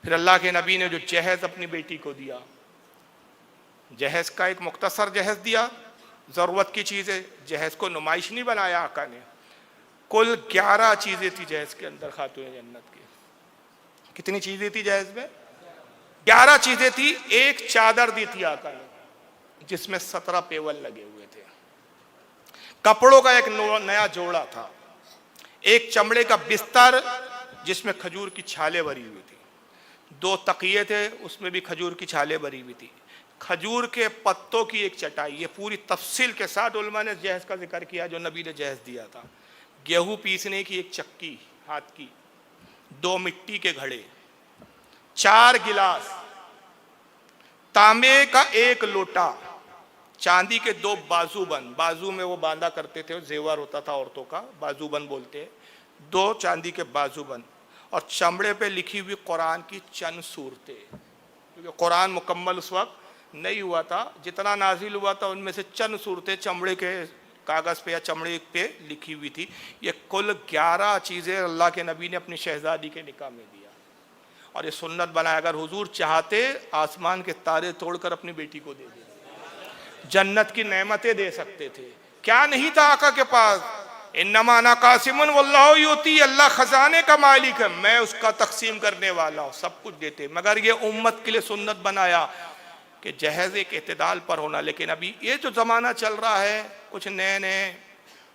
फिर अल्लाह के नबी ने जो जहेज अपनी बेटी को दिया, जहेज का एक मुख्तसर जहेज दिया, ज़रूरत की चीज़ें, जहेज को नुमाइश नहीं बनाया आका ने। कुल 11 चीज़ें थी जहेज के अंदर खातून जन्नत की। कितनी चीज़ें थी जहेज में? 11 चीज़ें थी। एक चादर दी थी आका ने जिसमें 17 पेवल लगे हुए थे। कपड़ों का एक नया जोड़ा था। एक चमड़े का बिस्तर जिसमें खजूर की छालें भरी हुई थी। 2 तकिए थे, उसमें भी खजूर की छालें भरी हुई थी। खजूर के पत्तों की एक चटाई। ये पूरी तफसील के साथ उलमा ने जहेज का जिक्र किया जो नबी ने जहेज दिया था। गेहूं पीसने की एक चक्की हाथ की, 2 मिट्टी के घड़े, 4 गिलास, तांबे का 1 लोटा, चांदी के 2 बाजूबंद, बाजू में वो बांधा करते थे, जेवर होता था औरतों का, बाजूबंद बोलते हैं, 2 चांदी के बाजूबंद, और चमड़े पे लिखी हुई कुरान की चंद सूरतें, क्योंकि कुरान मुकम्मल उस वक्त नहीं हुआ था। जितना नाजिल हुआ था उनमें से चंद सूरतें चमड़े के कागज़ पे या चमड़े पे लिखी हुई थी। ये कुल 11 चीज़ें अल्लाह के नबी ने अपनी शहजादी के निकाह में दिया, और ये सुन्नत बनाया। अगर हुजूर चाहते आसमान के तारे तोड़कर अपनी बेटी को दे देते, जन्नत की नेमतें दे सकते थे। क्या नहीं था आका के पास? इन्नमा अना कासिमुन वल्लाहु युती, अल्लाह खजाने का मालिक है, मैं उसका तकसीम करने वाला हूँ, सब कुछ देते। मगर ये उम्मत के लिए सुन्नत बनाया कि जहेज एक एतदाल पर होना। लेकिन अभी ये जो ज़माना चल रहा है, कुछ नए नए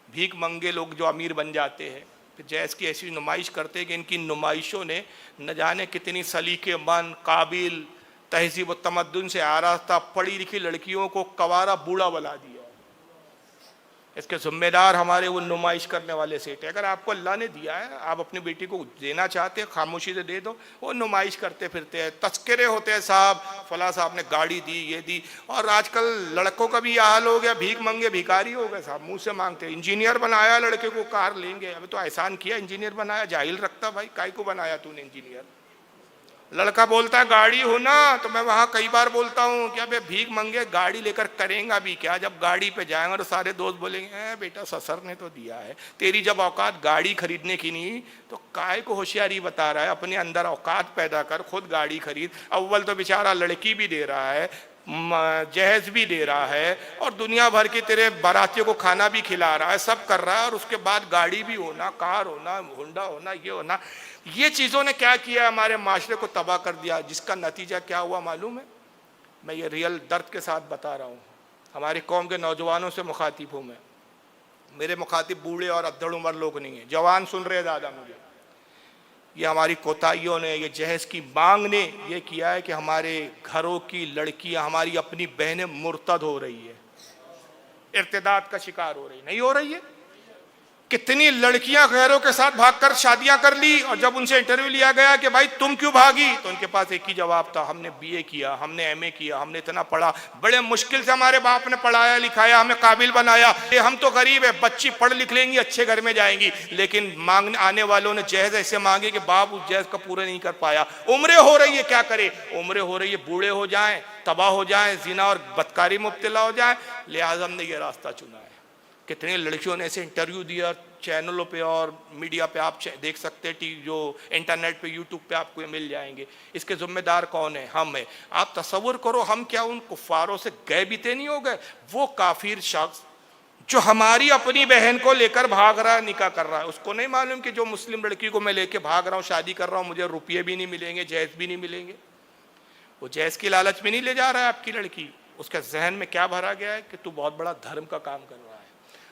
भीख मंगे लोग जो अमीर बन जाते हैं, फिर जहेज की ऐसी नुमाइश करते हैं कि इनकी नुमाइशों ने न जाने कितनी सलीके मन, काबिल, तहजीब व तमद्दुन से आरास्ता पढ़ी लिखी लड़कियों को कवारा बूढ़ा बना दिया। इसके जिम्मेदार हमारे वो नुमाइश करने वाले सेठ है। अगर आपको अल्लाह ने दिया है, आप अपनी बेटी को देना चाहते हैं, खामोशी से दे दो। वो नुमाइश करते फिरते हैं, तस्करे होते हैं, साहब फला साहब ने गाड़ी दी, ये दी। और आजकल लड़कों का भी यह हाल हो गया, भीख मंगे भिखारी हो गए साहब, मुंह से मांगते। इंजीनियर बनाया लड़के को, कार लेंगे। अभी तो एहसान किया, इंजीनियर बनाया, जाहिल रखता भाई, काय को बनाया तूने इंजीनियर? लड़का बोलता है गाड़ी हो ना, तो मैं वहाँ कई बार बोलता हूँ कि अबे भीख मंगे गाड़ी लेकर करेंगा भी क्या? जब गाड़ी पे जाएंगे तो सारे दोस्त बोलेंगे बेटा ससर ने तो दिया है। तेरी जब औकात गाड़ी खरीदने की नहीं तो काय को होशियारी बता रहा है? अपने अंदर औकात पैदा कर, खुद गाड़ी खरीद। अव्वल तो बेचारा लड़की भी दे रहा है, जहेज भी दे रहा है, और दुनिया भर के तेरे बारातियों को खाना भी खिला रहा है, सब कर रहा है, और उसके बाद गाड़ी भी होना, कार होना, होंडा होना, ये होना। ये चीज़ों ने क्या किया? हमारे माशरे को तबाह कर दिया। जिसका नतीजा क्या हुआ मालूम है? मैं ये रियल दर्द के साथ बता रहा हूँ। हमारी कौम के नौजवानों से मुखातिब हूँ मैं। मेरे मुखातिब बूढ़े और अद्दड़ उम्र लोग नहीं हैं, जवान सुन रहे ज़्यादा मुझे। ये हमारी कोताहियों ने, ये जहेज की मांग ने ये किया है कि हमारे घरों की लड़कियां, हमारी अपनी बहनें मुर्तद हो रही है, इर्तिदाद का शिकार हो रही। नहीं हो रही है? कितनी लड़कियां गैरों के साथ भागकर शादियां कर ली, और जब उनसे इंटरव्यू लिया गया कि भाई तुम क्यों भागी, तो उनके पास एक ही जवाब था, हमने बीए किया, हमने एमए किया, हमने इतना पढ़ा, बड़े मुश्किल से हमारे बाप ने पढ़ाया लिखाया, हमें काबिल बनाया, हम तो गरीब है, बच्ची पढ़ लिख लेंगी, अच्छे घर में जाएंगी। लेकिन मांगने आने वालों ने जहेज ऐसे मांगे कि बाप उस जहेज का पूरा नहीं कर पाया। उम्रें हो रही है, क्या करे? उम्रें हो रही है, बूढ़े हो जाएं, तबाह हो जाएं, जिना और बदकारी मुब्तला हो जाएं, लिहाजा हमने ये रास्ता चुना है। कितनी लड़कियों ने ऐसे इंटरव्यू दिया, चैनलों पे और मीडिया पे आप देख सकते हैं, जो इंटरनेट पे यूट्यूब पे आपको ये मिल जाएंगे। इसके जिम्मेदार कौन है? हम हैं। आप तसव्वुर करो, हम क्या उन कुफ्फारों से गए बीते नहीं हो गए? वो काफिर शख्स जो हमारी अपनी बहन को लेकर भाग रहा है, निकाह कर रहा है, उसको नहीं मालूम कि जो मुस्लिम लड़की को मैं लेके भाग रहा हूँ, शादी कर रहा हूँ, मुझे रुपये भी नहीं मिलेंगे, जहेज भी नहीं मिलेंगे। वो जहेज की लालच में नहीं ले जा रहा है आपकी लड़की। उसके जहन में क्या भरा गया है कि तू बहुत बड़ा धर्म का काम कर रहा है।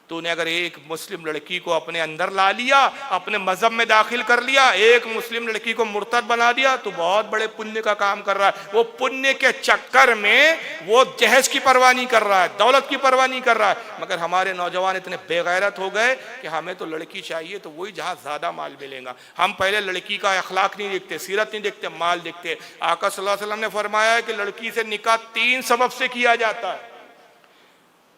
तूने अगर एक मुस्लिम लड़की को अपने अंदर ला लिया, अपने मजहब में दाखिल कर लिया, एक मुस्लिम लड़की को मुर्तद बना दिया, तो बहुत बड़े पुण्य का काम कर रहा है। वो पुण्य के चक्कर में वो जहेज की परवाह नहीं कर रहा है, दौलत की परवाह नहीं कर रहा है। मगर हमारे नौजवान इतने बेगैरत हो गए कि हमें तो लड़की चाहिए तो वही जहाँ ज्यादा माल मिलेगा। हम पहले लड़की का अखलाक नहीं देखते, सीरत नहीं देखते, माल देखते। आका सल्लल्लाहु अलैहि वसल्लम ने फरमाया है कि लड़की से निकाह 3 सबब से किया जाता है।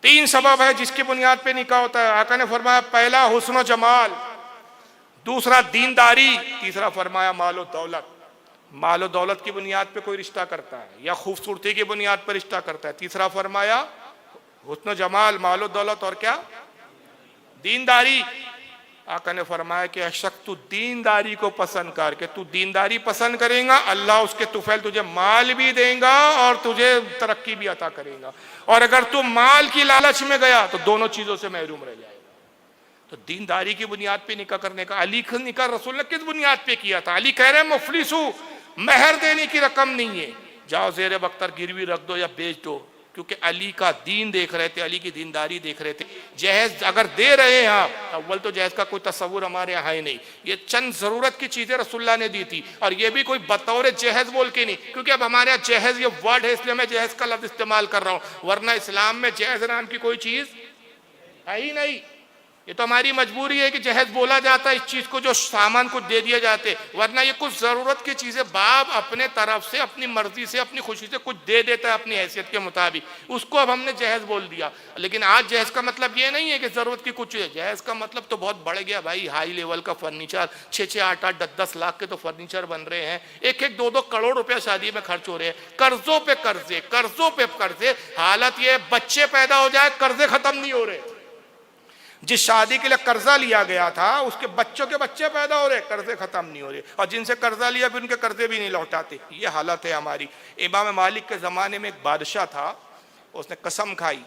3 सबब है जिसकी बुनियाद पे निकाह होता है। आका ने फरमाया पहला हुस्न व जमाल, दूसरा दीनदारी, तीसरा फरमाया मालो दौलत। मालो दौलत की बुनियाद पे कोई रिश्ता करता है या खूबसूरती की बुनियाद पर रिश्ता करता है। तीसरा फरमाया हुस्न व जमाल, मालो दौलत और क्या? दीनदारी। आका ने फरमाया कि अशक तू दीनदारी को पसंद कर, के तू दीनदारी पसंद करेगा, अल्लाह उसके तुफैल तुझे माल भी देगा और तुझे तरक्की भी अता करेगा। और अगर तू माल की लालच में गया तो दोनों चीजों से महरूम रह जाएगा। तो दीनदारी की बुनियाद पे निकाह करने का, अली का निकाह रसूल ने किस बुनियाद पे किया था? अली कह रहे हैं मुफलिस हूं, महर देने की रकम नहीं है, जाओ जेर बख्तर गिरवी रख दो या बेच दो, क्योंकि अली का दीन देख रहे थे, अली की दीनदारी देख रहे थे। जहेज अगर दे रहे हैं आप, अव्वल तो जहेज का कोई तस्वुर हमारे यहाँ है नहीं, ये चंद जरूरत की चीजें रसूलुल्लाह ने दी थी, और ये भी कोई बतौर जहेज बोल के नहीं, क्योंकि अब हमारे यहाँ जहेज ये वर्ड है इसलिए मैं जहेज का लफ्ज इस्तेमाल कर रहा हूँ, वरना इस्लाम में जहेज नाम की कोई चीज है ही नहीं। ये तो हमारी मजबूरी है कि जहेज बोला जाता है इस चीज को जो सामान कुछ दे दिए जाते, वरना ये कुछ जरूरत की चीजें बाप अपने तरफ से अपनी मर्जी से अपनी खुशी से कुछ दे देता है अपनी हैसियत के मुताबिक, उसको अब हमने जहेज बोल दिया। लेकिन आज जहेज का मतलब ये नहीं है कि जरूरत की कुछ है, जहेज का मतलब तो बहुत बढ़ गया भाई, हाई लेवल का फर्नीचर, 6-6, 8-8, 10-10 लाख के तो फर्नीचर बन रहे हैं, 1-1, 2-2 करोड़ रुपया शादी में खर्च हो रहे हैं, कर्जों पे कर्जे, कर्जों पे कर्जे। हालत ये बच्चे पैदा हो जाए कर्जे खत्म नहीं हो रहे, जिस शादी के लिए कर्जा लिया गया था उसके बच्चों के बच्चे पैदा हो रहे, कर्जे खत्म नहीं हो रहे, और जिनसे कर्जा लिया फिर उनके कर्जे भी नहीं लौटाते। ये हालत है हमारी। इमाम मालिक के ज़माने में एक बादशाह था, उसने कसम खाई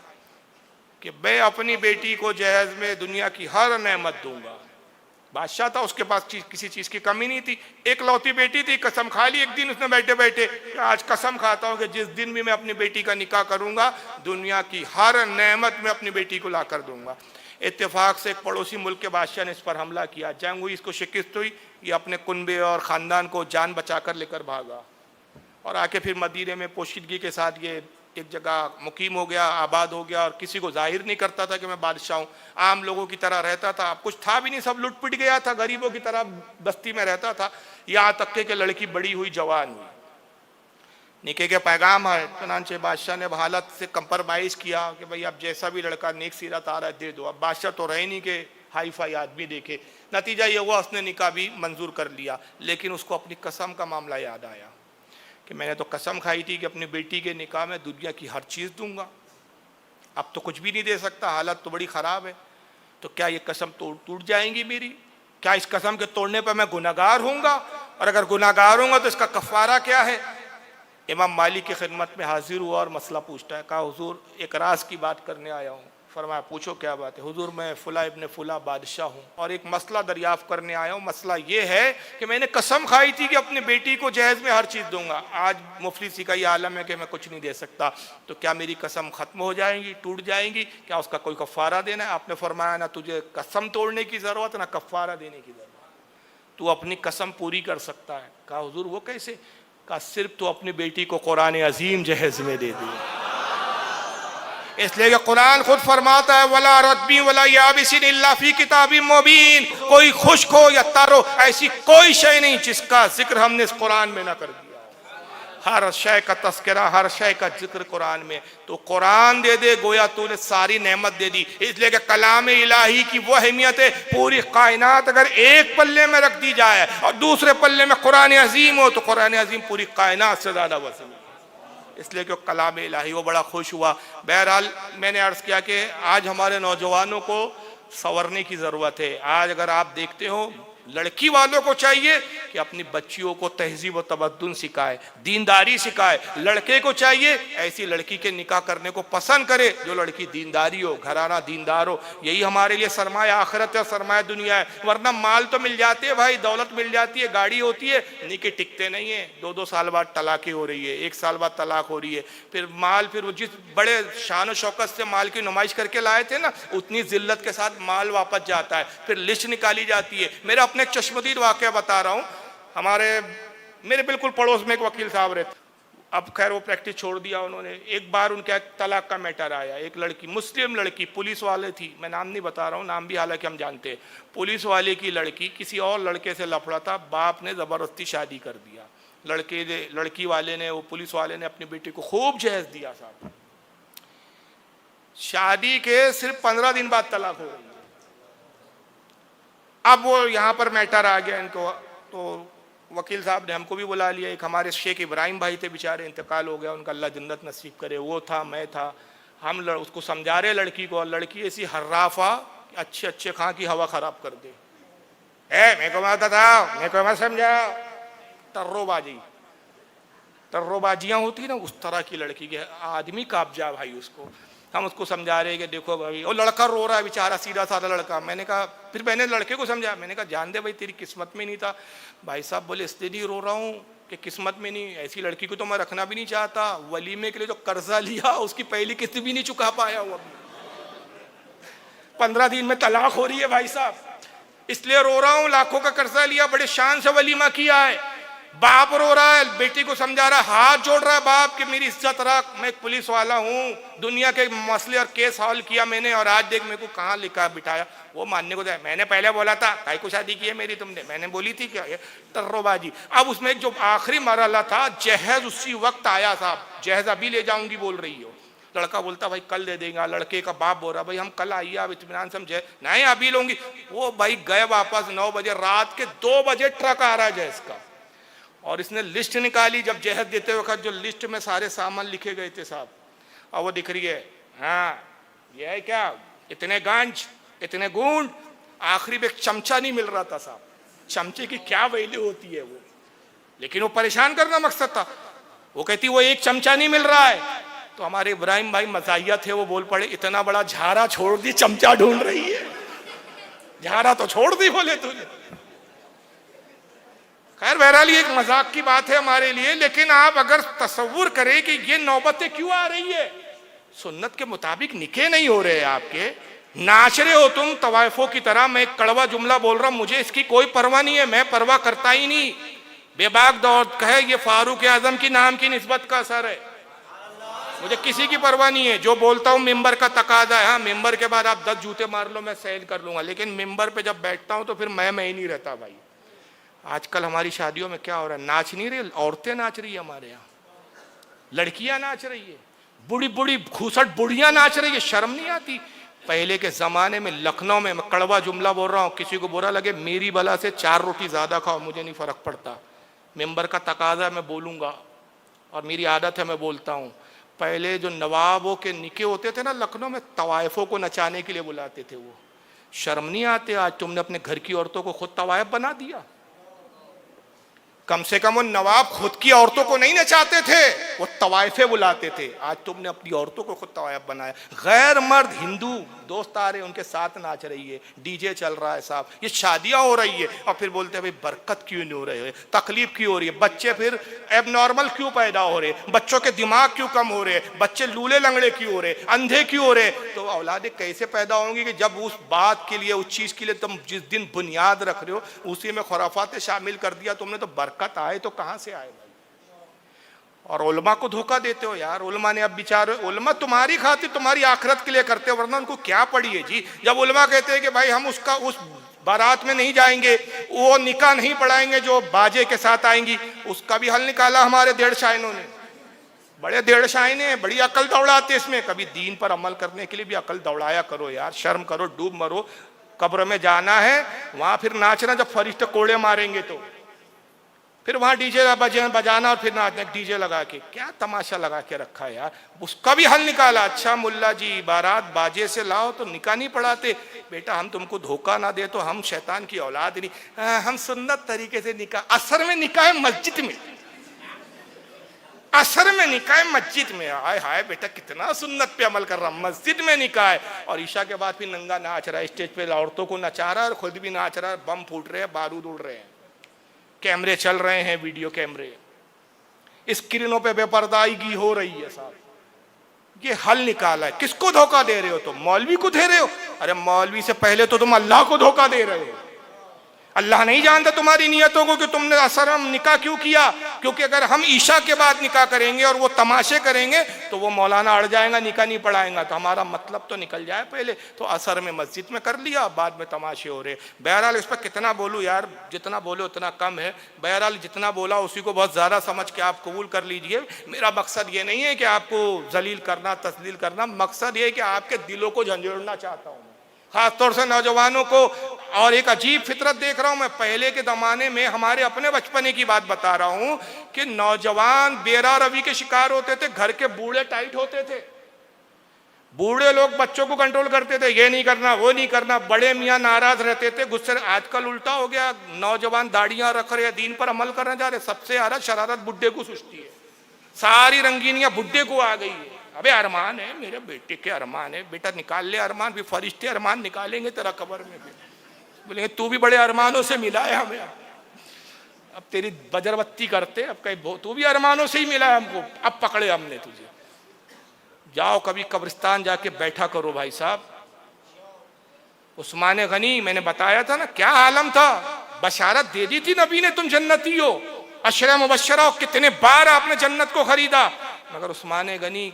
कि मैं अपनी बेटी को जहेज में दुनिया की हर नेमत दूंगा। बादशाह था, उसके पास किसी चीज़ की कमी नहीं थी, एक लौती बेटी थी, कसम खा ली एक दिन उसने बैठे बैठे, आज कसम खाता हूँ कि जिस दिन भी मैं अपनी बेटी का निकाह करूँगा दुनिया की हर नेमत में अपनी बेटी को ला कर दूंगा। इत्तेफाक से एक पड़ोसी मुल्क के बादशाह ने इस पर हमला किया, जंग हुई, इसको शिकस्त हुई, ये अपने कुनबे और ख़ानदान को जान बचा कर लेकर भागा और आके फिर मदीने में पोशीदगी के साथ ये एक जगह मुकीम हो गया, आबाद हो गया, और किसी को जाहिर नहीं करता था कि मैं बादशाह हूँ, आम लोगों की तरह रहता था, अब कुछ था भी नहीं, सब लुट पिट गया था, गरीबों की तरह बस्ती में रहता था। यहाँ तक के लड़की बड़ी हुई, जवान हुई, निके के पैगाम है, चुनांचे बादशाह ने हालत से कंप्रोमाइज किया कि भाई अब जैसा भी लड़का नेक सीरत आ रहा है दे दो। अब बादशाह तो रहे नहीं कि हाई फाई आदमी देखे, नतीजा ये हुआ उसने निकाह भी मंजूर कर लिया, लेकिन उसको अपनी कसम का मामला याद आया कि मैंने तो कसम खाई थी कि अपनी बेटी के निकाह में दुनिया की हर चीज़ दूंगा, अब तो कुछ भी नहीं दे सकता, हालत तो बड़ी ख़राब है, तो क्या ये कसम टूट जाएंगी मेरी? क्या इस कसम के तोड़ने पर मैं गुनाहगार हूँगा? और अगर गुनाहगार हूँगा तो इसका कफ़ारा क्या है? इमाम मालिक की खिदमत में हाजिर हुआ और मसला पूछता है, कहा हुजूर एक राज की बात करने आया हूँ। फरमाया पूछो क्या बात है? हुजूर मैं फुला इब्ने फुला बादशाह हूँ और एक मसला दरियाफ़्त करने आया हूँ। मसला ये है कि मैंने कसम खाई थी कि अपनी बेटी को जहेज में हर चीज़ दूंगा, आज मुफलिसी का ये आलम है कि मैं कुछ नहीं दे सकता, तो क्या मेरी कसम ख़त्म हो जाएंगी, टूट जाएंगी? क्या उसका कोई कफ़ारा देना है? आपने फरमाया ना तुझे कसम तोड़ने की ज़रूरत ना कफ़ारा देने की ज़रूरत, तू अपनी कसम पूरी कर सकता है। कहा हुजूर वो कैसे? का सिर्फ तो अपनी बेटी को कुरान अजीम जहेज में दे दिया, इसलिए कि कुरान खुद फरमाता है वला रद्बी वला याबिसिन इल्ला फी किताबिम मुबीन, कोई खुश्क हो या तर हो ऐसी कोई शय नहीं जिसका जिक्र हमने इस कुरान में ना कर दिया। हर शय का तस्करा, हर शय का जिक्र कुरान में, तो कुरान दे दे गोया तूने सारी नेमत दे दी। इसलिए कि कलाम इलाही की वो अहमियत है, पूरी कायनात अगर एक पल्ले में रख दी जाए और दूसरे पल्ले में कुरान अजीम हो तो कुरान अजीम पूरी कायनात से ज़्यादा वज़न है, इसलिए कि कलाम इलाही। वो बड़ा खुश हुआ। बहरहाल मैंने अर्ज़ किया कि आज हमारे नौजवानों को संवरने की ज़रूरत है। आज अगर आप देखते हो लड़की वालों को चाहिए कि अपनी बच्चियों को तहजीब व तमद्दुन सिखाए, दीनदारी सिखाए। लड़के को चाहिए ऐसी लड़की के निकाह करने को पसंद करे जो लड़की दीनदारी हो, घराना दीनदार हो। यही हमारे लिए सरमाया आखिरत है, सरमाया दुनिया है। वरना माल तो मिल जाते हैं भाई, दौलत मिल जाती है, गाड़ी होती है, निके टिकते नहीं है। 2-2 साल बाद तलाक़ें हो रही है, 1 साल बाद तलाक हो रही है। फिर माल, फिर जिस बड़े शान व शौकत से माल की नुमाइश करके लाए थे ना, उतनी जिल्लत के साथ माल वापस जाता है। फिर लिस्ट निकाली जाती है। मेरा अपने एक चश्मदीद वाक़या बता रहा हूँ। मेरे बिल्कुल पड़ोस में एक वकील साहब रहते, अब खैर वो प्रैक्टिस छोड़ दिया उन्होंने। एक बार उनका तलाक का मैटर आया, एक लड़की, मुस्लिम लड़की, पुलिस वाले थी, मैं नाम नहीं बता रहा हूँ, नाम भी हालांकि हम जानते हैं। पुलिस वाले की लड़की किसी और लड़के से लफड़ा था, बाप ने ज़बरदस्ती शादी कर दिया। लड़की वाले ने, वो पुलिस वाले ने अपनी बेटी को खूब जहेज दिया साहब। शादी के सिर्फ 15 दिन बाद तलाक हो गई। अब वो यहाँ पर मैटर आ गया इनको, तो वकील साहब ने हमको भी बुला लिया। एक हमारे शेख इब्राहिम भाई थे, बेचारे इंतकाल हो गया उनका, अल्लाह जन्नत नसीब करे, वो था, मैं था। हम उसको समझा रहे लड़की को, और लड़की ऐसी हर्राफा अच्छे अच्छे खां की हवा ख़राब कर दे। मेरे को मत बताओ, मेरे को मत समझाओ। टर्रोबाजी, टर्रोबाजियां होती ना उस तरह की लड़की के, आदमी कांप जा भाई उसको। हम उसको समझा रहे कि देखो भाई, वो लड़का रो रहा है बेचारा, सीधा साधा लड़का। मैंने कहा, फिर मैंने लड़के को समझाया, मैंने कहा जान दे भाई, तेरी किस्मत में नहीं था। भाई साहब बोले इसलिए नहीं रो रहा हूँ कि किस्मत में नहीं, ऐसी लड़की को तो मैं रखना भी नहीं चाहता। वलीमे के लिए जो कर्जा लिया उसकी पहली किस्त भी नहीं चुका पाया हूँ, 15 दिन में तलाक हो रही है भाई साहब, इसलिए रो रहा हूँ। लाखों का कर्जा लिया, बड़े शान से वलीमा किया है। बाप रो रहा है, बेटी को समझा रहा है, हाथ जोड़ रहा है बाप कि मेरी इज्जत रख, मैं एक पुलिस वाला हूँ, दुनिया के मसले और केस हल किया मैंने, और आज देख मेरे को कहाँ लिखा बिठाया। वो मानने को जाए, मैंने पहले बोला था काहे को शादी की है मेरी तुमने, मैंने बोली थी क्या, ये टर्रोबाजी। अब उसमें जो आखिरी मरहला था, जहेज उसी वक्त आया साहब, जहेज अभी ले जाऊंगी बोल रही हो। लड़का बोलता भाई कल दे देंगे, लड़के का बाप बोल रहा भाई हम कल आइए, आप इत्मीनान समझे, नहीं अभी लूंगी। वो भाई गए वापस 9 बजे, रात के 2 बजे ट्रक आ रहा है जहेज का, और इसने लिस्ट निकाली। जब जहेज देते वक्त जो लिस्ट में सारे सामान लिखे गए थे साहब, और वो दिख रही है, हाँ ये है क्या, इतने गांज, इतने गूंद। आखिरी में एक चमचा नहीं मिल रहा था साहब, चमचे की क्या वैल्यू होती है वो, लेकिन वो परेशान करना मकसद था। वो कहती वो एक चमचा नहीं मिल रहा है, तो हमारे इब्राहिम भाई मजाहिया थे, वो बोल पड़े इतना बड़ा झारा छोड़ दी, चमचा ढूंढ रही है, झारा तो छोड़ दी बोले तुझे। खैर बहरहाल ये एक मजाक की बात है हमारे लिए, लेकिन आप अगर तसव्वुर करें कि ये नौबतें क्यों आ रही है, सुन्नत के मुताबिक निके नहीं हो रहे आपके, नाच रहे हो तुम तवाइफों की तरह। मैं एक कड़वा जुमला बोल रहा हूं, मुझे इसकी कोई परवाह नहीं है, मैं परवाह करता ही नहीं। बेबाक दौड़ कहे ये फारूक आजम की नाम की निस्बत का असर है, मुझे किसी की परवाह नहीं है। जो बोलता हूँ मिंबर का तकाजा है, हाँ मिंबर के बाद आप 10 जूते मार लो मैं सहन कर लूंगा, लेकिन मिंबर पे जब बैठता हूँ तो फिर मैं ही नहीं रहता भाई। आजकल हमारी शादियों में क्या हो रहा है, नाच नहीं रही, औरतें नाच रही है हमारे यहाँ, लड़कियां नाच रही है, बूढ़ी बूढ़ी घूसट बुढ़ियां नाच रही है, शर्म नहीं आती। पहले के जमाने में लखनऊ में, मैं कड़वा जुमला बोल रहा हूँ, किसी को बुरा लगे मेरी बला से 4 रोटी ज्यादा खाओ, मुझे नहीं फर्क पड़ता, मेंबर का तकाजा मैं बोलूंगा और मेरी आदत है मैं बोलता हूँ। पहले जो नवाबों के निके होते थे ना लखनऊ में, तवाइफों को नचाने के लिए बुलाते थे, वो शर्म नहीं आते? आज तुमने अपने घर की औरतों को खुद तवाइफ बना दिया। कम से कम वो नवाब खुद की औरतों को नहीं नचाते थे, वो तवाइफे बुलाते थे। आज तुमने अपनी औरतों को खुद तवाइफ बनाया। गैर मर्द हिंदू दोस्त आ रहे हैं, उनके साथ नाच रही है, डीजे चल रहा है साहब, ये शादियां हो रही है, और फिर बोलते हैं भाई बरकत क्यों नहीं हो रही है, तकलीफ क्यों हो रही है, बच्चे फिर एबनॉर्मल क्यों पैदा हो रहे, बच्चों के दिमाग क्यों कम हो रहे, बच्चे लूले लंगड़े क्यों हो रहे, अंधे क्यों हो रहे। तो औलादे कैसे पैदा होंगी कि जब उस बात के लिए, उस चीज के लिए तुम जिस दिन बुनियाद रख रहे हो उसी में खुराफात शामिल कर दिया तुमने, तो बरकत आए तो कहां से आए भाई। और उलमा को धोखा देते हो यार। उलमा ने अब बिचारे, उलमा तुम्हारी खातिर तुम्हारी आखिरत के लिए करते हो, वरना उनको क्या पड़ी है जी। जब उलमा कहते हैं कि भाई हम उसका उस बारात में नहीं जाएंगे, वो निकाह नहीं पढ़ाएंगे जो बाजे के साथ आएंगी, उसका भी हल निकाला हमारे डेढ़ शाइनों ने। बड़े डेढ़ शाइने हैं, बड़ी अकल दौड़ाते इसमें। कभी दीन पर अमल करने के लिए भी अकल दौड़ाया करो यार, शर्म करो, डूब मरो। कब्र में जाना है, वहां फिर नाचना जब फरिश्ते कोड़े मारेंगे तो, फिर वहां डीजे बजाना और फिर नाचना, डीजे लगा के क्या तमाशा लगा के रखा है यार। उसका भी हल निकाला। अच्छा मुल्ला जी बारात बाजे से लाओ तो निकाह नहीं पढ़ाते। बेटा हम तुमको धोखा ना दे तो हम शैतान की औलाद नहीं, हम सुन्नत तरीके से निकाह, असर में निकाह मस्जिद में, असर में निकाह मस्जिद में। हाय हाय बेटा कितना सुन्नत पे अमल कर रहा, मस्जिद में निकाह है। और ईशा के बाद फिर नंगा नाच रहा है, स्टेज पे औरतों को नचा रहा है और खुद भी नाच रहा है, बम फूट रहे हैं, बारूद उड़ रहे हैं, कैमरे चल रहे हैं, वीडियो कैमरे, स्क्रीनों पे बेपर्दागी हो रही है साहब। ये हल निकाला है। किसको धोखा दे रहे हो तुम? मौलवी को दे रहे हो? अरे मौलवी से पहले तो तुम अल्लाह को धोखा दे रहे हो। अल्लाह नहीं जानता तुम्हारी नियतों को कि तुमने असर हम निकाह क्यों किया। क्योंकि अगर हम ईशा के बाद निकाह करेंगे और वो तमाशे करेंगे तो वो मौलाना अड़ जाएगा, निकाह नहीं पढ़ाएगा। तो हमारा मतलब तो निकल जाए पहले। तो असर में मस्जिद में कर लिया, बाद में तमाशे हो रहे। बहरहाल इस पर कितना बोलूँ यार, जितना बोलो उतना कम है। बहरहाल जितना बोला उसी को बहुत ज़्यादा समझ के आप कबूल कर लीजिए। मेरा मकसद ये नहीं है कि आपको जलील करना, तस्लील करना। मकसद ये कि आपके दिलों को झंझोड़ना चाहता हूँ, खासतौर से नौजवानों को। और एक अजीब फितरत देख रहा हूं मैं, पहले के जमाने में, हमारे अपने बचपने की बात बता रहा हूं, कि नौजवान बेरा रवि के शिकार होते थे, घर के बूढ़े टाइट होते थे। बूढ़े लोग बच्चों को कंट्रोल करते थे, ये नहीं करना वो नहीं करना, बड़े मियाँ नाराज रहते थे, गुस्से। आजकल उल्टा हो गया, नौजवान दाढ़ियां रख रहे, दीन पर अमल करने जा रहे। सबसे ज्यादा शरारत बुड्ढे को सुझती है, सारी रंगीनियां बुड्ढे को आ गई है। अबे अरमान है मेरे बेटे के, अरमान है बेटा, निकाल ले अरमान, भी फरिश्ते अरमान निकालेंगे तेरा कब्र में भी। बोलेंगे तू भी बड़े अरमानों से मिला है हमें, अब तेरी बजरबत्ती करते, अब कहीं तू भी अरमानों से ही मिला है हमको, अब पकड़े हमने तुझे। जाओ कभी कब्रिस्तान जाके बैठा करो भाई साहब। उस्मान गनी, मैंने बताया था ना क्या आलम था, बशारत दे दी थी नबी ने तुम जन्नती हो, अशरा मुबशरा हो, कितने बार आपने जन्नत को खरीदा। मगर उस्मान गनी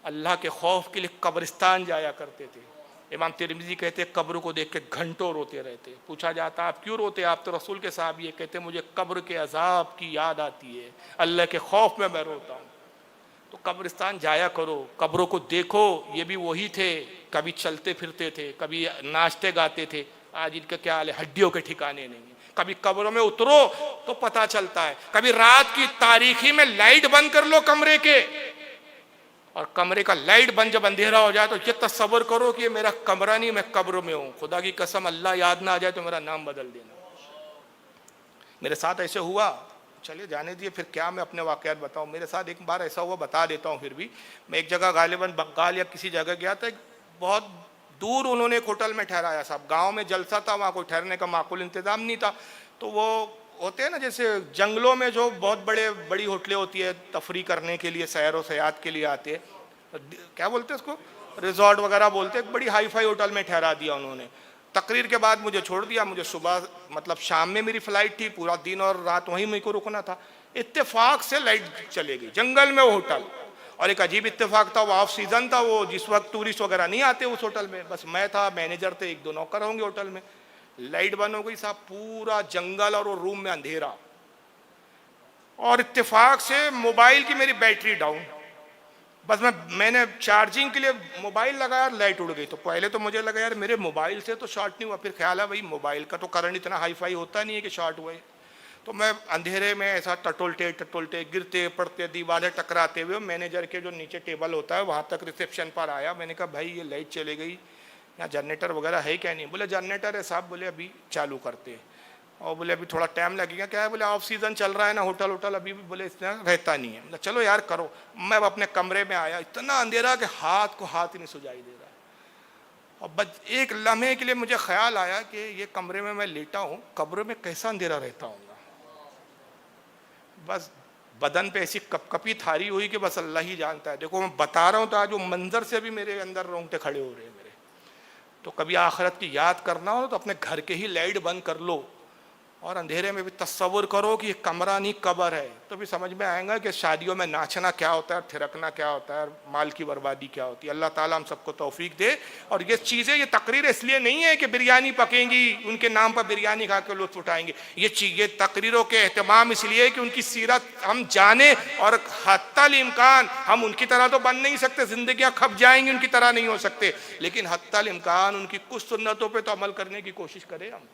अल्लाह के खौफ के लिए कब्रिस्तान जाया करते थे। इमाम तिरमिजी कहते कब्र को देख के घंटों रोते रहते। पूछा जाता आप क्यों रोते, आप तो रसूल के साहब, ये कहते मुझे कब्र के अजाब की याद आती है, अल्लाह के खौफ में मैं रोता हूँ। तो कब्रिस्तान जाया करो, कब्रों को देखो, ये भी वही थे, कभी चलते फिरते थे, कभी नाचते गाते थे। आज इनका क्या हाल है, हड्डियों के ठिकाने नहीं है। कभी कब्रों में उतरो तो पता चलता है। कभी रात की तारीखी में लाइट बंद कर लो कमरे के, और कमरे का लाइट बंद जब अंधेरा हो जाए तो ये तस्वर करो कि ये मेरा कमरा नहीं, मैं कब्र में हूं। खुदा की कसम, अल्लाह याद ना आ जाए तो मेरा नाम बदल देना। मेरे साथ ऐसे हुआ, चलिए जाने दिए, फिर क्या मैं अपने वाकयात बताऊं। मेरे साथ एक बार ऐसा हुआ, बता देता हूं। फिर भी मैं एक जगह गालिबन बंगाल या किसी जगह गया था, बहुत दूर उन्होंने एक होटल में ठहराया। साहब गांव में जलसा था, वहाँ कोई ठहरने का माकूल इंतजाम नहीं था। तो वो होते हैं ना जैसे जंगलों में जो बहुत बड़ी होटलें होती है तफरी करने के लिए, सैर व सयाहत के लिए आते हैं, क्या बोलते हैं उसको, रिजॉर्ट वगैरह बोलते हैं। बड़ी हाई फाई होटल में ठहरा दिया उन्होंने। तकरीर के बाद मुझे छोड़ दिया। मुझे सुबह मतलब शाम में मेरी फ्लाइट थी, पूरा दिन और रात वहीं मेरे को रुकना था। इत्तेफाक से लाइट चले गई, जंगल में वो होटल। और एक अजीब इत्तेफाक था, वो ऑफ सीजन था, वो जिस वक्त टूरिस्ट वगैरह नहीं आते उस होटल में। बस मैं था, मैनेजर थे, एक दो नौकर होंगे होटल में। लाइट बंद हो गई साहब, पूरा जंगल और वो रूम में अंधेरा। और इत्तेफाक से मोबाइल की मेरी बैटरी डाउन। बस मैंने चार्जिंग के लिए मोबाइल लगाया, लाइट उड़ गई। तो पहले तो मुझे लगा यार मेरे मोबाइल से तो शॉर्ट नहीं हुआ, फिर ख्याल है भाई मोबाइल का तो करंट इतना हाई फाई होता नहीं है कि शॉर्ट हुए। तो मैं अंधेरे में ऐसा टटोलते गिरते पड़ते, दीवारें टकराते हुए मैनेजर के जो नीचे टेबल होता है वहाँ तक रिसेप्शन पर आया। मैंने कहा भाई ये लाइट चली गई, यहाँ जनरेटर वगैरह है क्या? नहीं। बोले जनरेटर है साहब। बोले अभी चालू करते हैं। और बोले अभी थोड़ा टाइम लगेगा। क्या है? बोले ऑफ सीजन चल रहा है ना, होटल अभी भी बोले इतना रहता नहीं है। चलो यार करो। मैं अपने कमरे में आया, इतना अंधेरा कि हाथ को हाथ ही नहीं सुझाई दे रहा है। और बस एक लम्हे के लिए मुझे ख्याल आया कि ये कमरे में मैं लेटा हूँ, कब्र में कैसा अंधेरा रहता हूँ। बस बदन पे ऐसी कपकपी थारी हुई कि बस अल्लाह ही जानता है। देखो मैं बता रहा हूँ तो आज वो मंजर से भी मेरे अंदर रोंगटे खड़े हो रहे हैं मेरे। तो कभी आखिरत की याद करना हो तो अपने घर के ही लाइट बंद कर लो और अंधेरे में भी तस्वुर करो कि ये कमरा नहीं कब्र है। तो भी समझ में आएगा कि शादियों में नाचना क्या होता है, थिरकना क्या होता है, माल की बर्बादी क्या होती है। अल्लाह ताला हम सबको तौफीक दे। और ये चीज़ें, ये तकरीर इसलिए नहीं है कि बिरयानी पकेंगी, उनके नाम पर बिरयानी खा के लुत्फ उठाएंगे। ये तकरीरों के एहतमाम इसलिए कि उनकी सीरत हम जाने, और हत्तल इम्कान हम उनकी तरह तो बन नहीं सकते, जिंदगियाँ खप जाएंगी उनकी तरह नहीं हो सकते, लेकिन हत्तल इम्कान उनकी कुछ सुन्नतों पर तो अमल करने की कोशिश करें हम।